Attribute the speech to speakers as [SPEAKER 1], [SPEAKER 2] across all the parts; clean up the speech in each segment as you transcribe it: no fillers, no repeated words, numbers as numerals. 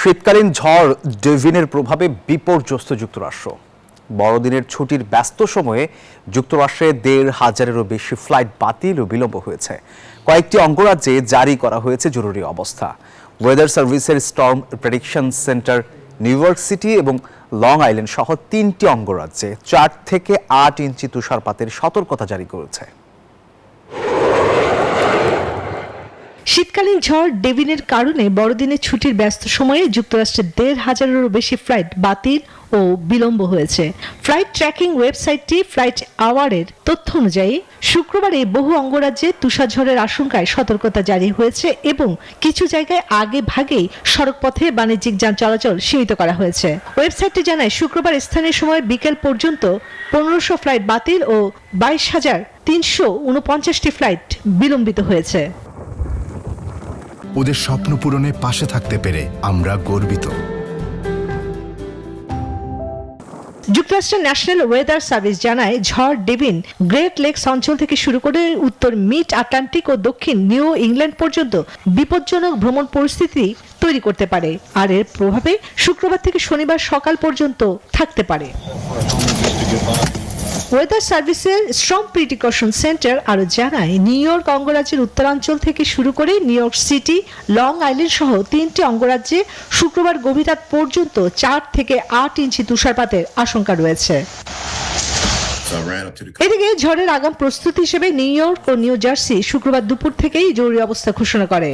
[SPEAKER 1] শীতকালীন ঝড় ডেভিনের প্রভাবে বিপর্যস্ত যুক্তরাষ্ট্র। বড়দিনের ছুটির ব্যস্ত সময়ে যুক্তরাষ্ট্রে ১৫০০-এরও বেশি ফ্লাইট বাতিল ও বিলম্ব হয়েছে। কয়েকটি অঙ্গরাজ্যে জারি করা হয়েছে জরুরি অবস্থা। ওয়েদার সার্ভিসের Storm Prediction Center New York City এবং লং আইল্যান্ড সহ ৩টি অঙ্গরাজ্যে ৪ থেকে ৮ ইঞ্চি তুষারপাতের সতর্কতা জারি করেছে।
[SPEAKER 2] শীতকালীন ঝড় ডেভিনের কারণে বড়দিনের ছুটির ব্যস্ত সময়ে যুক্তরাষ্ট্রের ১৫০০-এরও বেশি ফ্লাইট বাতিল ও বিলম্ব হয়েছে। ফ্লাইট ট্র্যাকিং ওয়েবসাইটটি ফ্লাইট আওয়ারের তথ্য অনুযায়ী শুক্রবারে বহু অঙ্গরাজ্যে তুষারঝড়ের আশঙ্কায় সতর্কতা জারি হয়েছে এবং কিছু জায়গায় আগে ভাগেই সড়কপথে বাণিজ্যিক যান চলাচল সীমিত করা হয়েছে। ওয়েবসাইটটি জানায় শুক্রবার স্থানীয় সময় বিকেল পর্যন্ত ১৫০০ ফ্লাইট বাতিল ও ২২,৩৪৯টি ফ্লাইট বিলম্বিত হয়েছে।
[SPEAKER 3] ওদের স্বপ্ন পূরণে পাশে থাকতে পেরে আমরা গর্বিত।
[SPEAKER 2] যুক্তরাষ্ট্রের ন্যাশনাল ওয়েদার সার্ভিস জানায়, ঝড় ডেভিন গ্রেট লেকস অঞ্চল থেকে শুরু করে উত্তর মিড আটলান্টিক ও দক্ষিণ নিউ ইংল্যান্ড পর্যন্ত বিপজ্জনক ভ্রমণ পরিস্থিতি তৈরি করতে পারে, আর এর প্রভাবে শুক্রবার থেকে শনিবার সকাল পর্যন্ত থাকতে পারে। ওয়েদার সার্ভিসের স্টর্ম প্রিকশন সেন্টার আরও জানায়, নিউ ইয়র্ক অঙ্গরাজ্যের উত্তরাঞ্চল থেকে শুরু করে new York city, long Island সহ ৩টি অঙ্গরাজ্যে শুক্রবার গভীর রাত পর্যন্ত ৪ থেকে ৮ ইঞ্চি তুষারপাতের আশঙ্কা রয়েছে। এদিকে ঝড়ের আগাম প্রস্তুতি হিসেবে নিউ ইয়র্ক ও নিউ জার্সি শুক্রবার দুপুর থেকেই জরুরি অবস্থা ঘোষণা করে।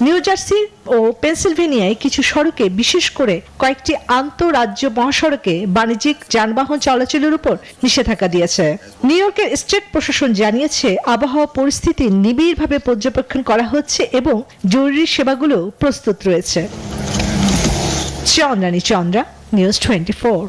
[SPEAKER 2] নিউ জার্সি ও পেনসিলভেনিয়ায় কিছু সড়কে, বিশেষ করে কয়েকটি আন্তঃরাজ্য মহাসড়কে বাণিজ্যিক যানবাহন চলাচলের উপর নিষেধাজ্ঞা দিয়েছে। নিউ ইয়র্কের স্টেট প্রশাসন জানিয়েছে, আবহাওয়া পরিস্থিতি নিবিড়ভাবে পর্যবেক্ষণ করা হচ্ছে এবং জরুরি সেবাগুলো প্রস্তুত রয়েছে। চন্দ্রানী চন্দ্রা, নিউজ 24।